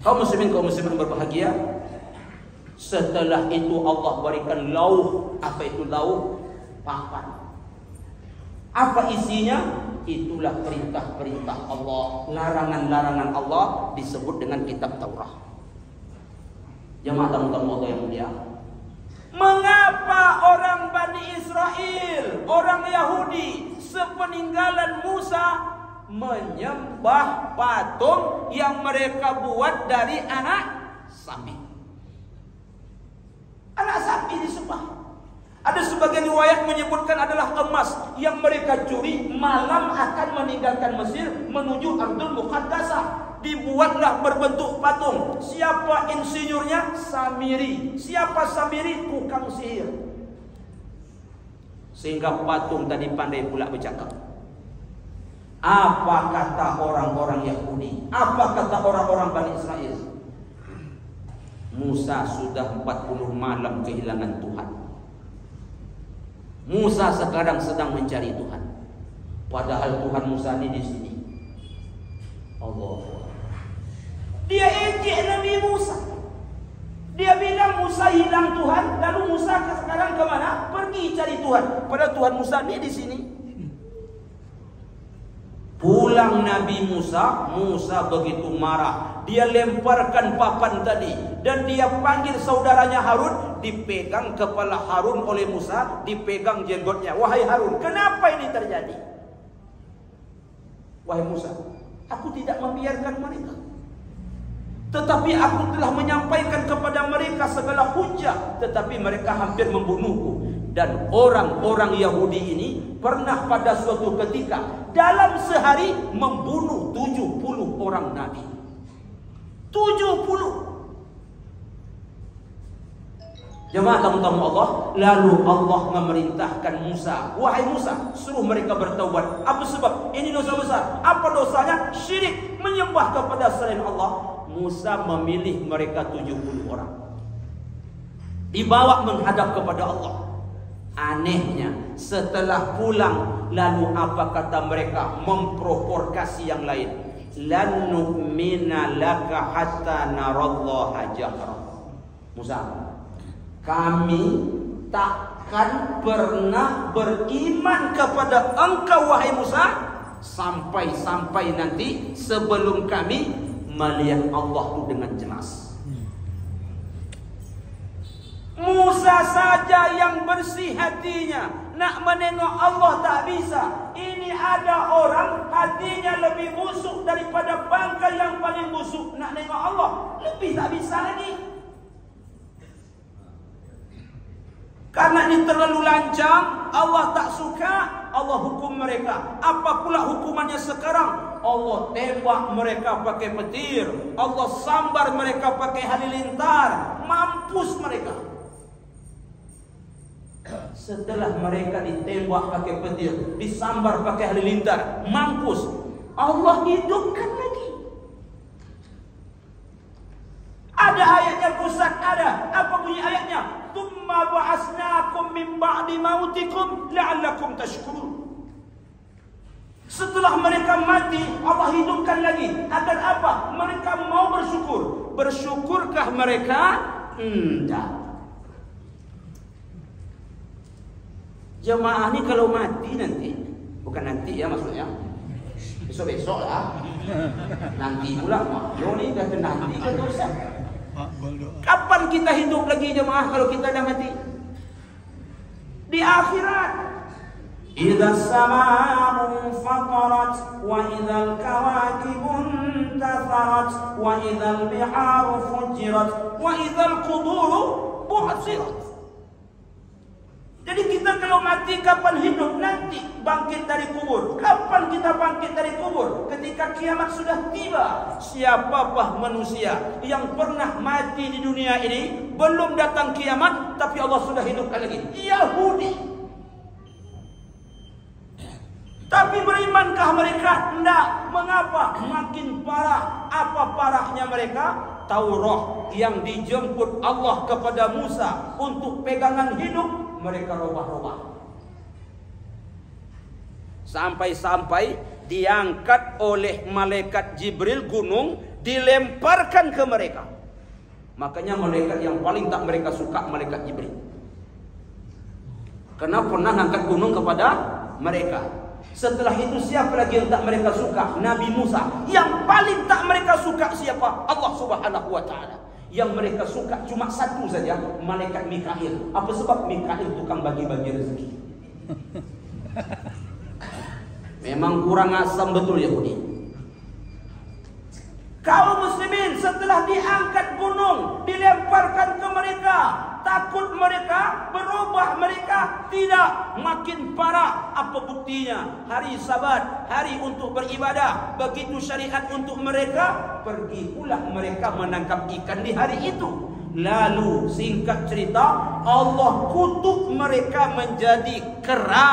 Kaum muslimin berbahagia. Setelah itu Allah berikan lauh. Apa itu lauh? Papan. Apa isinya? Itulah perintah-perintah Allah, larangan-larangan Allah, disebut dengan kitab Taurat. Jemaah tamu-tamu Allah yang mulia, mengapa orang Bani Israel, orang Yahudi, sepeninggalan Musa menyembah patung yang mereka buat dari anak sapi? Anak sapi disembah. Ada sebagian riwayat menyebutkan adalah emas yang mereka curi malam akan meninggalkan Mesir menuju Ardul Muqaddasah. Dibuatlah berbentuk patung. Siapa insinyurnya? Samiri. Siapa Samiri? Tukang sihir. Sehingga patung tadi pandai pula bercakap. Apa kata orang-orang Yahudi? Apa kata orang-orang Bani Israel? Musa sudah 40 malam kehilangan Tuhan. Musa sekarang sedang mencari Tuhan. Padahal Tuhan Musa ini di sini. Allah. Dia ejek Nabi Musa. Dia bilang Musa hilang Tuhan, lalu Musa sekarang ke mana? Pergi cari Tuhan. Padahal Tuhan Musa ini di sini. Pulang Nabi Musa, Musa begitu marah. Dia lemparkan papan tadi dan dia panggil saudaranya Harun, dipegang kepala Harun oleh Musa, dipegang jenggotnya. Wahai Harun, kenapa ini terjadi? Wahai Musa, aku tidak membiarkan mereka, tetapi aku telah menyampaikan kepada mereka segala hujah, tetapi mereka hampir membunuhku. Dan orang-orang Yahudi ini pernah pada suatu ketika dalam sehari membunuh 70 orang Nabi. 70. Jemaah tamu-tamu Allah, lalu Allah memerintahkan Musa, wahai Musa, suruh mereka bertaubat. Apa sebab? Ini dosa besar. Apa dosanya? Syirik, menyembah kepada selain Allah. Musa memilih mereka 70 orang, dibawa menghadap kepada Allah. Anehnya, setelah pulang, lalu apa kata mereka? Memprovokasi yang lain. Lan nu'mina laka hatta narallaha jahra. Musa, kami takkan pernah beriman kepada engkau wahai Musa sampai nanti sebelum kami melihat Allah itu dengan jelas. Musa saja yang bersih hatinya, nak menengok Allah tak bisa. Ini ada orang hatinya lebih busuk daripada bangkai yang paling busuk, nak nengok Allah lebih tak bisa lagi. Karena ini terlalu lancang, Allah tak suka, Allah hukum mereka. Apa pula hukumannya sekarang? Allah tembak mereka pakai petir, Allah sambar mereka pakai halilintar, mampus mereka. Setelah mereka ditembak pakai petir, disambar pakai halilintar, mampus, Allah hidupkan lagi. Ada ayatnya Ustaz, ada. Apa bunyi ayatnya? Tsumma ba'asnakum min ba'di mautikum la'allakum tashkurun. Setelah mereka mati, Allah hidupkan lagi. Agar apa? Mereka mau bersyukur. Bersyukurkah mereka? Tidak. Jemaah ni kalau mati nanti, bukan nanti ya maksudnya, besok-besok lah. Nanti pula, yo ni dah nanti ke dosa. Kapan kita hidup lagi jemaah kalau kita dah mati? Di akhirat. Idza as-samaa'u fatarat wa idzal kawakibun tatharat wa idzal biharu fujirat wa idzal quburu bu'thirat. Jadi kita Kita kalau mati kapan hidup? Nanti bangkit dari kubur. Kapan kita bangkit dari kubur? Ketika kiamat sudah tiba. Siapapah manusia yang pernah mati di dunia ini, belum datang kiamat, tapi Allah sudah hidupkan lagi? Yahudi. Tapi berimankah mereka? Tidak. Mengapa? Makin parah. Apa parahnya mereka? Taurat yang dijemput Allah kepada Musa untuk pegangan hidup, mereka robah-robah. Sampai-sampai diangkat oleh malaikat Jibril gunung, dilemparkan ke mereka. Makanya malaikat yang paling tak mereka suka malaikat Jibril, karena pernah angkat gunung kepada mereka. Setelah itu siapa lagi yang tak mereka suka? Nabi Musa. Yang paling tak mereka suka siapa? Allah Subhanahu wa ta'ala. Yang mereka suka cuma satu saja, malaikat Mikail. Apa sebab? Mikail tukang bagi-bagi rezeki. Memang kurang asam betul Yahudi. Kaum muslimin setelah diangkat gunung, dilemparkan ke mereka. Takut mereka, berubah mereka? Tidak, makin parah. Apa buktinya? Hari Sabat, hari untuk beribadah. Begitu syariat untuk mereka, pergi pula mereka menangkap ikan di hari itu. Lalu singkat cerita, Allah kutuk mereka menjadi kera.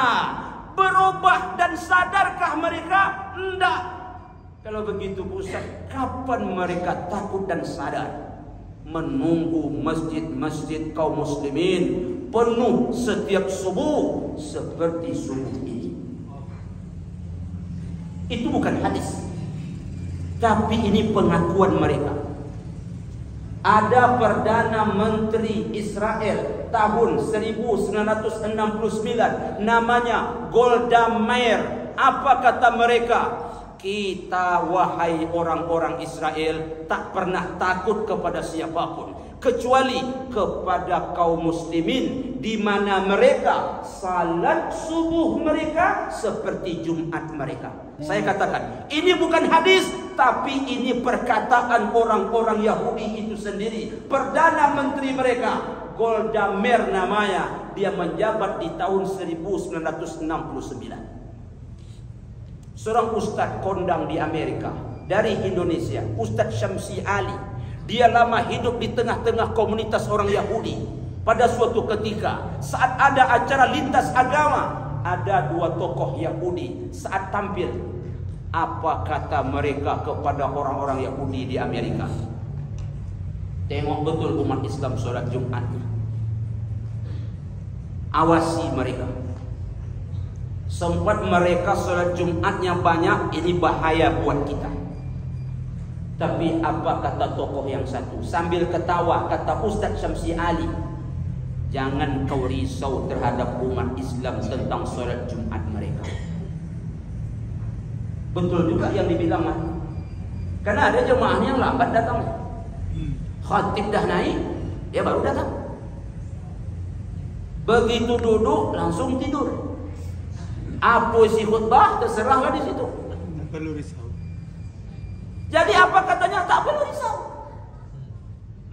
Berubah dan sadarkah mereka? Tidak. Kalau begitu Ustaz, kapan mereka takut dan sadar? Menunggu masjid-masjid kaum muslimin penuh setiap subuh seperti subuh ini. Itu bukan hadis, tapi ini pengakuan mereka. Ada Perdana Menteri Israel tahun 1969, namanya Golda Meir. Apa kata mereka? Kita wahai orang-orang Israel tak pernah takut kepada siapapun kecuali kepada kaum muslimin, di mana mereka salat subuh mereka seperti Jumat mereka. Saya katakan ini bukan hadis, tapi ini perkataan orang-orang Yahudi itu sendiri. Perdana Menteri mereka Golda Meir namanya, dia menjabat di tahun 1969. Seorang ustaz kondang di Amerika dari Indonesia, Ustaz Syamsi Ali. Dia lama hidup di tengah-tengah komunitas orang Yahudi. Pada suatu ketika saat ada acara lintas agama, ada dua tokoh Yahudi saat tampil. Apa kata mereka kepada orang-orang Yahudi di Amerika? Tengok betul umat Islam sholat Jumatnya. Awasi mereka. Sempat mereka sholat Jumatnya banyak, ini bahaya buat kita. Tapi apa kata tokoh yang satu? Sambil ketawa kata Ustaz Syamsi Ali, jangan kau risau terhadap umat Islam tentang sholat Jumat mereka. Betul juga yang dibilang. Karena ada jemaahnya yang lambat datang. Khatib dah naik, dia baru datang. Begitu duduk langsung tidur. Apa isi khutbah terserahlah di situ. Tak perlu risau. Jadi apa katanya? Tak perlu risau.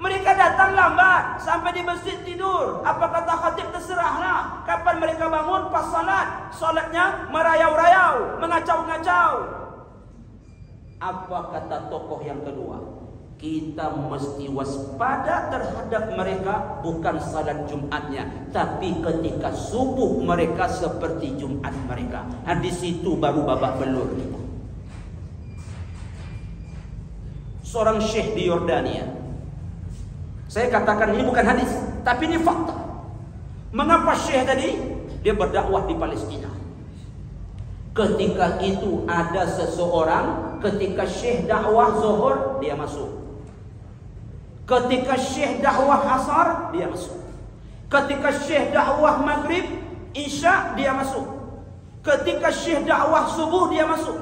Mereka datang lambat sampai di masjid tidur. Apa kata khatib? Terserahlah. Kapan mereka bangun? Pas salat. Salatnya merayau-rayau, mengacau-ngacau. Apa kata tokoh yang kedua? Kita mesti waspada terhadap mereka, bukan salat Jumatnya, tapi ketika subuh mereka seperti Jumat mereka. Nah, di situ baru babak belur kita. Seorang syekh di Yordania, saya katakan ini bukan hadis, tapi ini fakta. Mengapa syekh tadi? Dia berdakwah di Palestina. Ketika itu ada seseorang, ketika syekh dakwah zuhur, dia masuk. Ketika syekh dakwah asar, dia masuk. Ketika syekh dakwah maghrib, isya, dia masuk. Ketika syekh dakwah subuh, dia masuk.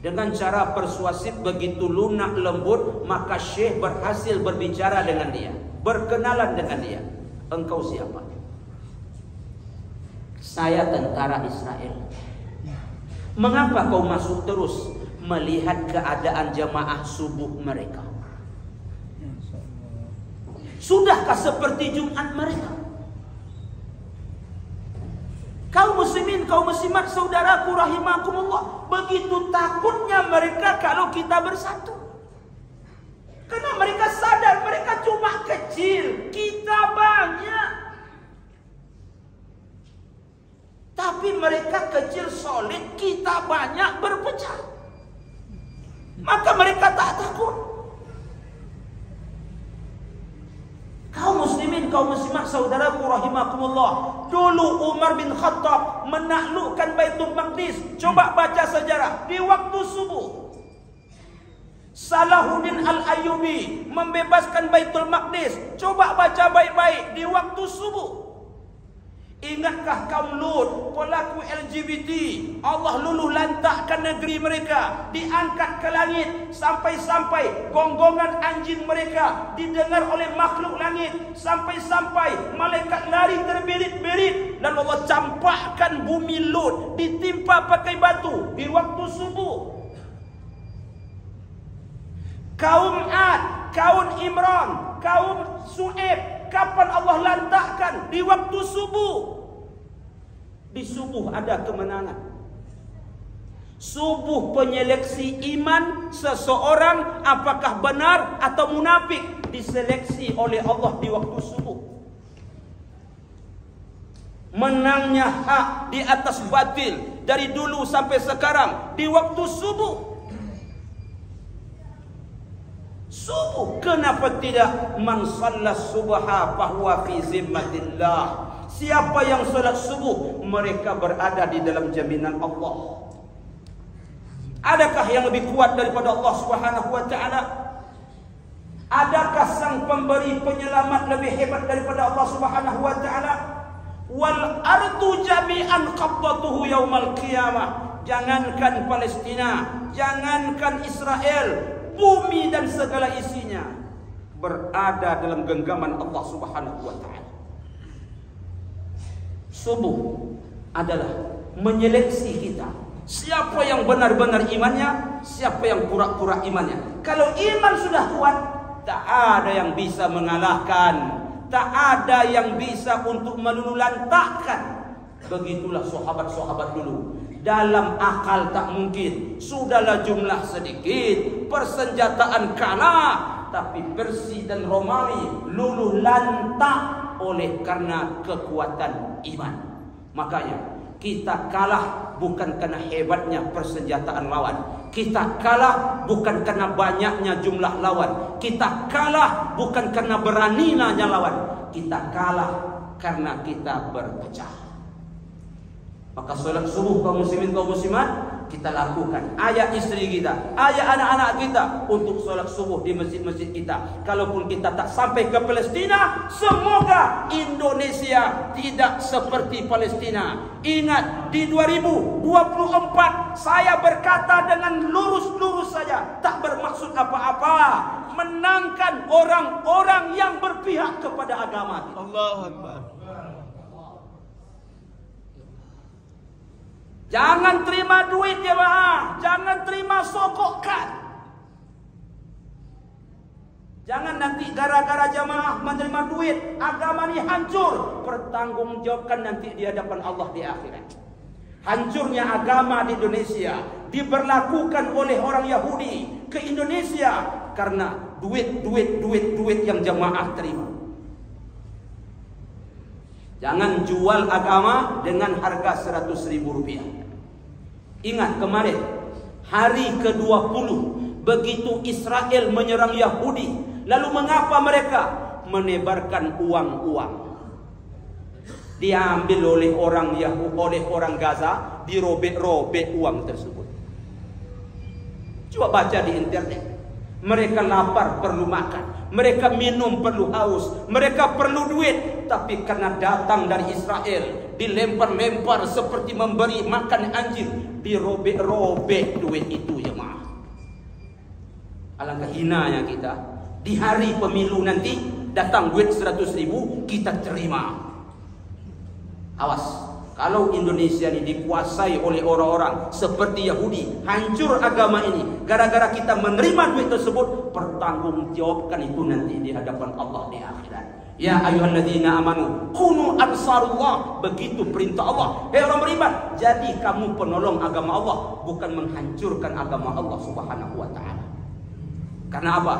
Dengan cara persuasif begitu lunak lembut, maka syekh berhasil berbicara dengan dia, berkenalan dengan dia. Engkau siapa? Saya tentara Israel. Mengapa kau masuk terus? Melihat keadaan jamaah subuh mereka. Sudahkah seperti Jumat mereka? kaum muslimat, saudaraku rahimakumullah, begitu takutnya mereka kalau kita bersatu. Karena mereka sadar mereka cuma kecil, kita banyak. Tapi mereka kecil solid, kita banyak berpecah. Maka mereka tak takut. Kaum muslimin, kaum muslimat, saudaraku rahimakumullah, dulu Umar bin Khattab menaklukkan Baitul Maqdis. Coba baca sejarah di waktu subuh. Salahuddin Al-Ayyubi membebaskan Baitul Maqdis. Coba baca baik-baik di waktu subuh. Ingatkah kaum Lut, pelaku LGBT, Allah luluh lantakkan negeri mereka, diangkat ke langit, sampai-sampai gonggongan anjing mereka didengar oleh makhluk langit, sampai-sampai malaikat lari terberit-berit, dan Allah campakkan bumi Lut ditimpa pakai batu di waktu subuh. Kaum Ad, kaum Imran, kaum Su'aib, kapan Allah lantakkan? Di waktu subuh. Di subuh ada kemenangan. Subuh penyeleksi iman seseorang, apakah benar atau munafik, diseleksi oleh Allah di waktu subuh. Menangnya hak di atas batil dari dulu sampai sekarang di waktu subuh. Subuh, kenapa tidak? Man sallas subha fahuwa fi zimmatillah. Siapa yang salat subuh, mereka berada di dalam jaminan Allah. Adakah yang lebih kuat daripada Allah Subhanahu wa taala? Adakah sang pemberi penyelamat lebih hebat daripada Allah Subhanahu wa taala? Wal ardu jami'an qabdatuhu yaumal qiyamah. Jangankan Palestina, jangankan Israel, bumi dan segala isinya berada dalam genggaman Allah Subhanahu wa taala. Subuh adalah menyeleksi kita. Siapa yang benar-benar imannya, siapa yang pura-pura imannya. Kalau iman sudah kuat, tak ada yang bisa mengalahkan, tak ada yang bisa untuk melululantakkan. Begitulah sahabat-sahabat dulu. Dalam akal tak mungkin. Sudahlah jumlah sedikit, persenjataan kalah, tapi Persia dan Romawi luluh lantak oleh karena kekuatan iman. Makanya kita kalah bukan karena hebatnya persenjataan lawan. Kita kalah bukan karena banyaknya jumlah lawan. Kita kalah bukan karena beraninya lawan. Kita kalah karena kita berpecah. Maka solat subuh kaum muslimin kaum muslimat kita lakukan. Ajak istri kita, ajak anak-anak kita untuk solat subuh di masjid-masjid kita. Kalaupun kita tak sampai ke Palestina, semoga Indonesia tidak seperti Palestina. Ingat, di 2024 saya berkata dengan lurus-lurus saja, tak bermaksud apa-apa. Menangkan orang-orang yang berpihak kepada agama. Allahu Akbar. Jangan terima duit jemaah, jangan terima sokokan. Jangan nanti gara-gara jemaah menerima duit, agama ini hancur. Pertanggungjawabkan nanti di hadapan Allah di akhirat. Hancurnya agama di Indonesia diberlakukan oleh orang Yahudi ke Indonesia karena duit yang jemaah terima. Jangan jual agama dengan harga 100.000 rupiah. Ingat kemarin hari ke-20 begitu Israel menyerang Yahudi, lalu mengapa mereka menebarkan uang-uang? Diambil oleh orang Yahudi, oleh orang Gaza, dirobek-robek uang tersebut. Coba baca di internet. Mereka lapar perlu makan, mereka minum perlu haus, mereka perlu duit, tapi karena datang dari Israel, dilempar-lempar seperti memberi makan anjing, dirobek-robek duit itu ya maaf. Alangkah hinanya kita. Di hari pemilu nanti datang duit 100.000 kita terima. Awas. Kalau Indonesia ini dikuasai oleh orang-orang seperti Yahudi, hancur agama ini. Gara-gara kita menerima duit tersebut, pertanggungjawabkan itu nanti di hadapan Allah di akhirat. Ya ayyuhalladzina amanu kunu ansarullah. Begitu perintah Allah. Hei orang beriman, jadi kamu penolong agama Allah, bukan menghancurkan agama Allah Subhanahu wa taala. Karena apa?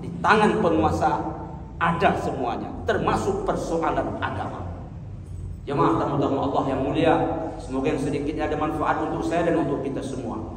Di tangan penguasa ada semuanya, termasuk persoalan agama. Jemaah tamu-tamu Allah yang mulia, semoga yang sedikitnya ada manfaat untuk saya dan untuk kita semua.